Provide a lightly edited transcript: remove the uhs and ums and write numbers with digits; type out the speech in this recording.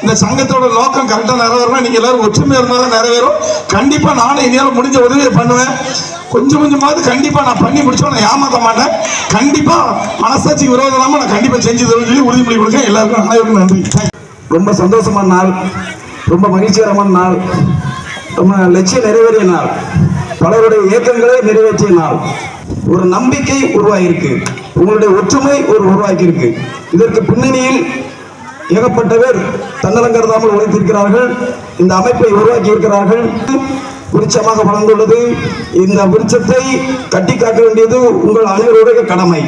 இந்த சங்கத்தோட நோக்கம் கரெக்டா நிறைவேறணும். நீங்க எல்லாரும் ஒற்றுமையா இருந்தாலும் நிறைவேறும். கண்டிப்பா நானும் இனியால முடிஞ்ச உதவியை பண்ணுவேன். கொஞ்சம் கொஞ்சமாவது கண்டிப்பா நான் பண்ணி முடிச்சோம். நான் ஏமாத்த மாட்டேன். கண்டிப்பா மனசாட்சி விரோதம் இல்லாம நான் கண்டிப்பா செஞ்சு தருவேன் சொல்லி உறுதிமொழி கொடுக்க எல்லாருக்கும் அனைவருக்கும் நன்றி. ரொம்ப சந்தோஷமான நாள், ரொம்ப மகிழ்ச்சிகரமான நாள், ரொம்ப லட்சியம் நிறைவேறிய நாள், பலருடைய இயக்கங்களை நிறைவேற்றிய நாள், ஒரு நம்பிக்கை உருவாகியிருக்கு, உங்களுடைய ஒற்றுமை உருவாக்கி இருக்கு. இதற்கு பின்னணியில் ஏகப்பட்டவர் தன்னலம் கருதாமல் உழைத்திருக்கிறார்கள். இந்த அமைப்பை உருவாக்கி இருக்கிறார்கள். விருட்சமாக வளர்ந்துள்ளது. இந்த விருட்சத்தை கட்டி காக்க வேண்டியது உங்கள் அனைவருடைய கடமை.